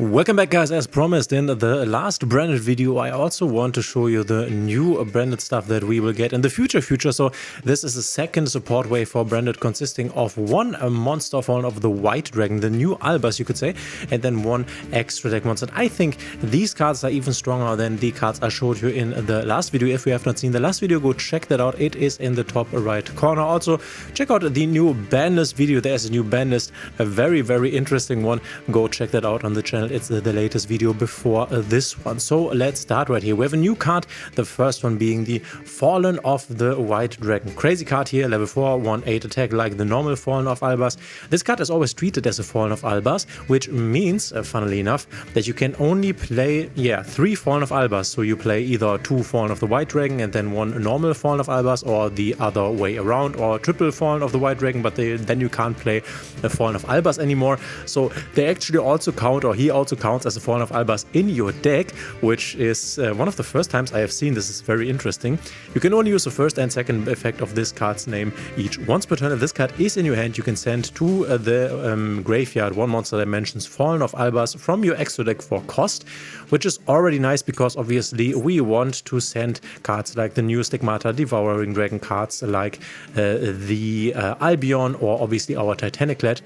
Welcome back, guys. As promised in the last branded video, I also want to show you the new branded stuff that we will get in the future. So this is the second support wave for branded, consisting of one monster form of the white dragon, the new Albaz, you could say, and then one extra deck monster. I think these cards are even stronger than the cards I showed you in the last video. If you have not seen the last video, go check that out. It is in the top right corner. Also, check out the new ban list video. There's a new ban list, a very, very interesting one. Go check that out on the channel. It's the latest video before this one. So let's start right here. We have a new card, the first one being the Fallen of the White Dragon. Crazy card here, level 4, 1/8 attack like the normal Fallen of Albaz. This card is always treated as a Fallen of Albaz, which means, funnily enough, that you can only play, 3 Fallen of Albaz. So you play either 2 Fallen of the White Dragon and then 1 normal Fallen of Albaz, or the other way around, or triple Fallen of the White Dragon, but then you can't play a Fallen of Albaz anymore. So they actually also count, or he also counts as a Fallen of Albaz in your deck, which is one of the first times I have seen. This is very interesting. You can only use the first and second effect of this card's name each once per turn. If this card is in your hand, you can send to the graveyard one monster that mentions Fallen of Albaz from your extra deck for cost, which is already nice because obviously we want to send cards like the new Stigmata, Devouring Dragon, cards like the Albion, or obviously our Titaniclad.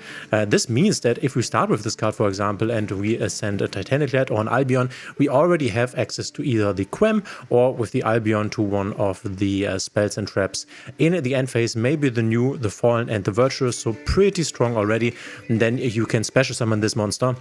This means that if we start with this card, for example, and we send a Titaniclad or an Albion, we already have access to either the Quem or with the Albion to one of the spells and traps in the end phase, maybe the new, the Fallen, and the Virtuous. So pretty strong already. And then you can special summon this monster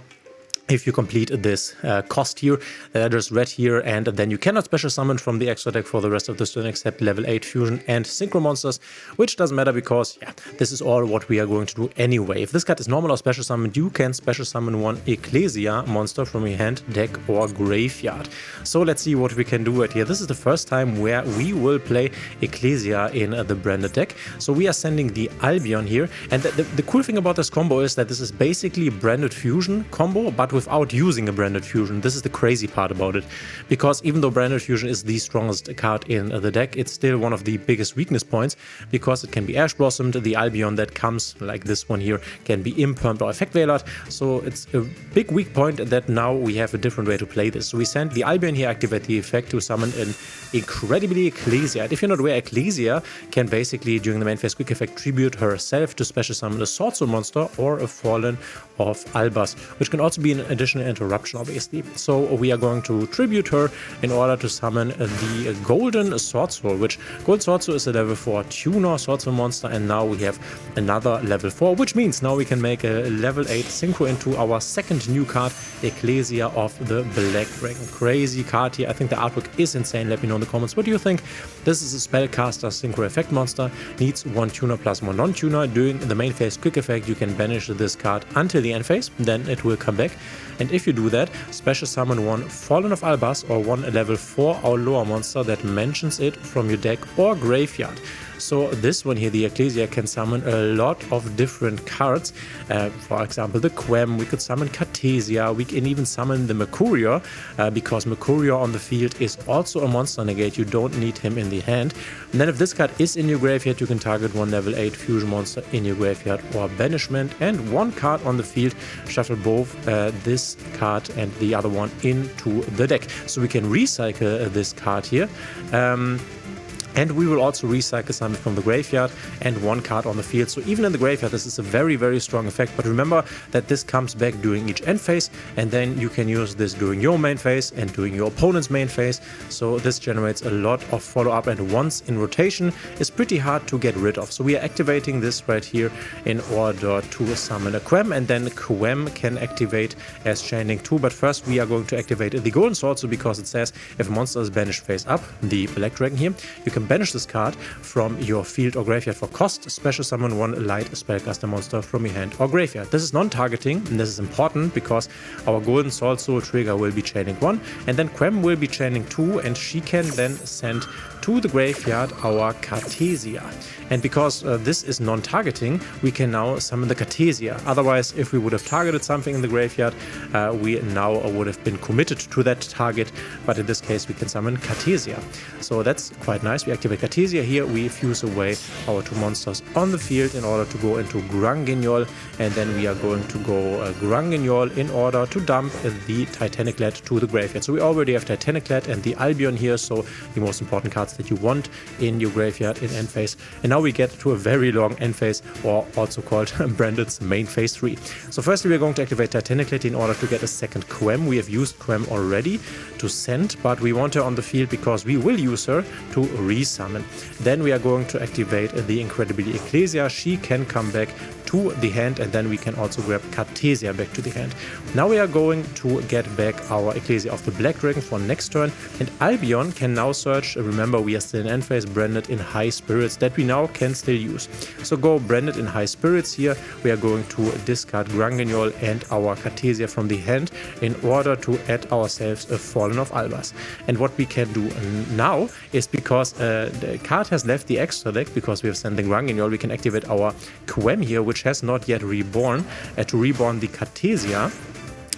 if you complete this cost here that I just read here, and then you cannot special summon from the extra deck for the rest of the turn except level 8 fusion and synchro monsters, which doesn't matter because this is all what we are going to do anyway. If this card is normal or special summoned, you can special summon one Ecclesia monster from your hand, deck, or graveyard. So let's see what we can do right here. This is the first time where we will play Ecclesia in the branded deck. So we are sending the Albion here, and the cool thing about this combo is that this is basically a branded fusion combo, but without using a branded fusion. This is the crazy part about it, because even though branded fusion is the strongest card in the deck, it's still one of the biggest weakness points because it can be Ash Blossomed. The Albion that comes like this one here can be impermed or effect veilered, so it's a big weak point that now we have a different way to play this. So we send the Albion here, activate the effect to summon an incredibly Ecclesia. If you're not aware, Ecclesia can basically during the main phase quick effect tribute herself to special summon a Sword Soul monster or a Fallen of Albaz, which can also be an additional interruption, obviously. So we are going to tribute her in order to summon the Golden Sword Soul, which Golden Sword Soul is a level 4 tuner Sword Soul monster, and now we have another level 4, which means now we can make a level 8 synchro into our second new card, Ecclesia of the Black Dragon. Crazy card here. I think the artwork is insane. Let me know in the comments. What do you think? This is a spellcaster synchro effect monster, needs 1 tuner plus 1 non-tuner. During the main phase quick effect, you can banish this card until the end phase, then it will come back. And if you do that, special summon one Fallen of Albaz or one level 4 or lower monster that mentions it from your deck or graveyard. So this one here, the Ecclesia, can summon a lot of different cards. For example, the Quem, we could summon Cartesia, we can even summon the Mercurior, because Mercurior on the field is also a monster negate. You don't need him in the hand. And then if this card is in your graveyard, you can target one level 8 fusion monster in your graveyard or banishment, and one card on the field, shuffle both this card and the other one into the deck. So we can recycle this card here. And we will also recycle something from the graveyard and one card on the field. So even in the graveyard, this is a very, very strong effect. But remember that this comes back during each end phase, and then you can use this during your main phase and during your opponent's main phase. So this generates a lot of follow-up, and once in rotation is pretty hard to get rid of. So we are activating this right here in order to summon a Quem, and then Quem can activate as chaining 2. But first we are going to activate the Golden Sword Soul, because it says if a monster is banished face up, the Black Dragon here, you can banish this card from your field or graveyard for cost, special summon one light spellcaster monster from your hand or graveyard. This is non-targeting, and this is important because our Golden Sword Soul trigger will be chaining 1, and then Quem will be chaining 2, and she can then send to the graveyard our Cartesia. And because this is non-targeting, we can now summon the Cartesia. Otherwise, if we would have targeted something in the graveyard, we now would have been committed to that target. But in this case, we can summon Cartesia. So that's quite nice. We activate Cartesia here. We fuse away our 2 monsters on the field in order to go into Granguignol. And then we are going to go Granguignol in order to dump the Titaniclad to the graveyard. So we already have Titaniclad and the Albion here. So the most important cards that you want in your graveyard in end phase. And now we get to a very long end phase, or also called Branded's main phase 3. So firstly, we're going to activate Titaniclad in order to get a second Quem. We have used Quem already to send, but we want her on the field because we will use her to resummon. Then we are going to activate the incredibly Ecclesia. She can come back to the hand, and then we can also grab Cartesia back to the hand. Now we are going to get back our Ecclesia of the Black Dragon for next turn, and Albion can now search. Remember, we are still in end phase, Branded in High Spirits that we now can still use. So go Branded in High Spirits here. We are going to discard Granguignol and our Cartesia from the hand in order to add ourselves a Fallen of Albaz. And what we can do now is, because the card has left the extra deck, because we have sent the Granguignol, we can activate our Quem here, which has not yet reborn, to reborn the Cartesia.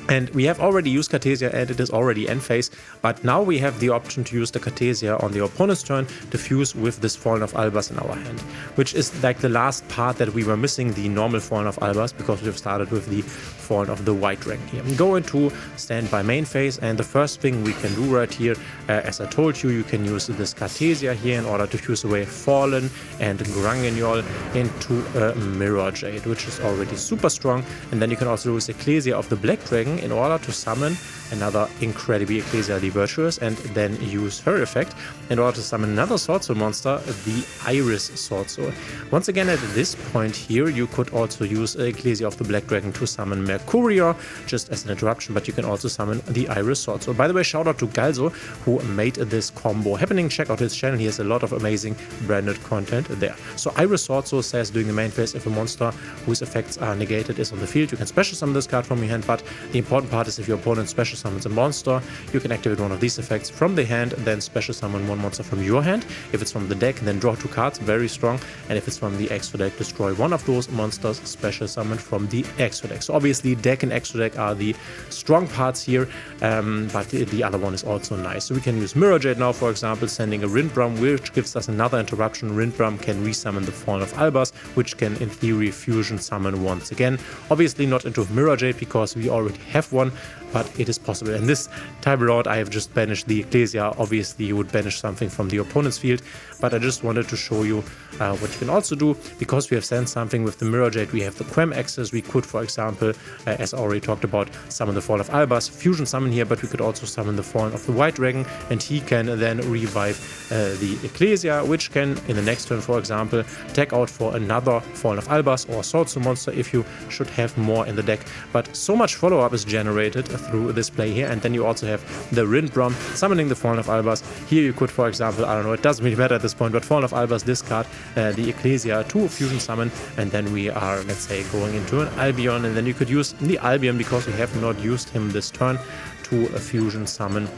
And we have already used Cartesia and it is already end phase, but now we have the option to use the Cartesia on the opponent's turn to fuse with this Fallen of Albaz in our hand, which is like the last part that we were missing, the normal Fallen of Albaz, because we have started with the Fallen of the White Dragon here. We go into standby main phase, and the first thing we can do right here, as I told you, you can use this Cartesia here in order to fuse away Fallen and Granguignol into a Mirror Jade, which is already super strong. And then you can also use Ecclesia of the Black Dragon in order to summon another incredibly Ecclesia the Virtuous, and then use her effect in order to summon another Sword Soul monster, the Iris Sword Soul. Once again, at this point here, you could also use Ecclesia of the Black Dragon to summon Mercurior, just as an interruption, but you can also summon the Iris Sword Soul. By the way, shout out to Galzo, who made this combo happening. Check out his channel, he has a lot of amazing branded content there. So Iris Sword Soul says during the main phase, if a monster whose effects are negated is on the field, you can special summon this card from your hand, but the important part is if your opponent special summons a monster, you can activate one of these effects from the hand, then special summon one monster from your hand. If it's from the deck, then draw 2 cards, very strong. And if it's from the extra deck, destroy one of those monsters, special summon from the extra deck. So obviously deck and extra deck are the strong parts here, but the other one is also nice. So we can use Mirror Jade now, for example, sending a Rindbrum, which gives us another interruption. Rindbrum can resummon the Fallen of Albaz, which can in theory fusion summon once again. Obviously not into Mirror Jade because we already have one, but it is possible. And this time around, I have just banished the Ecclesia. Obviously, you would banish something from the opponent's field, but I just wanted to show you what you can also do. Because we have sent something with the Mirror Jade, we have the Quem access. We could, for example, as I already talked about, summon the Fallen of Albaz, fusion summon here, but we could also summon the Fallen of the White Dragon, and he can then revive the Ecclesia, which can, in the next turn, for example, tag out for another Fallen of Albaz or Sword Soul monster if you should have more in the deck. But so much follow-up is generated through this play here, and then you also have the Rindbrum summoning the Fallen of Albaz. Here you could, for example, I don't know, it doesn't really matter at this point, but Fallen of Albaz discard the Ecclesia to fusion summon, and then we are, let's say, going into an Albion, and then you could use the Albion, because we have not used him this turn, to a fusion summon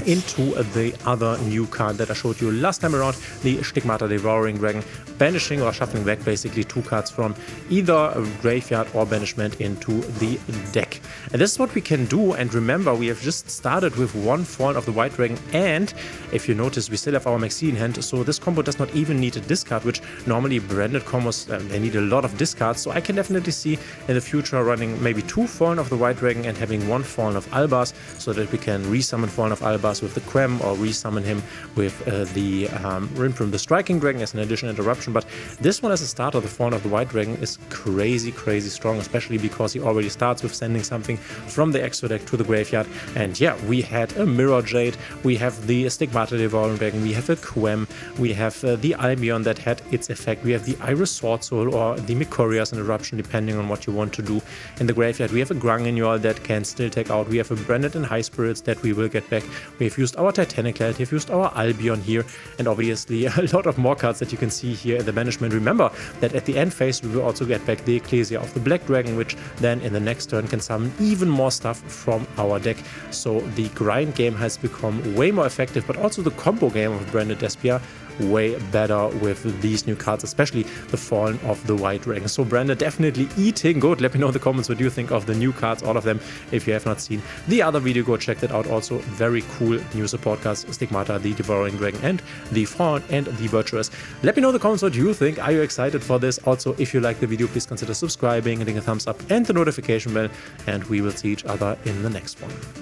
into the other new card that I showed you last time around, the Stigmata Devouring Dragon, banishing or shuffling back basically 2 cards from either graveyard or banishment into the deck. And this is what we can do. And remember, we have just started with 1 Fallen of the White Dragon, and if you notice, we still have our Maxi in hand, so this combo does not even need a discard, which normally branded combos, they need a lot of discards. So I can definitely see in the future running maybe 2 Fallen of the White Dragon and having 1 Fallen of Albaz, so that we can resummon Fallen of Albaz with the Quem, or resummon him with the Rindbrum, the Striking Dragon, as an additional interruption. But this one as a starter, the Fallen of the White Dragon, is crazy strong, especially because he already starts with sending something from the extra deck to the graveyard. And yeah, we had a Mirror Jade, we have the Stigmata Devouring Dragon, we have a Quem, we have the Albion that had its effect, we have the Iris Sword Soul or the Mercurius interruption, depending on what you want to do in the graveyard. We have a Granguignol that can still take out, we have a Branded in High Spirits that we will get back, we have used our Titaniclad, we have used our Albion here, and obviously a lot of more cards that you can see here here in the banishment. Remember that at the end phase we will also get back the Ecclesia of the Black Dragon, which then in the next turn can summon even more stuff from our deck. So the grind game has become way more effective, but also the combo game of Branded Despia way better with these new cards, especially the Fallen of the White Dragon. So Branded definitely eating good. Let me know in the comments what you think of the new cards, all of them. If you have not seen the other video, go check that out. Also very cool new support cards, Stigmata, the Devouring Dragon, and the Fallen and the Virtuous. Let me know in the comments what you think. Are you excited for this? Also, if you like the video, please consider subscribing, hitting a thumbs up and the notification bell, and we will see each other in the next one.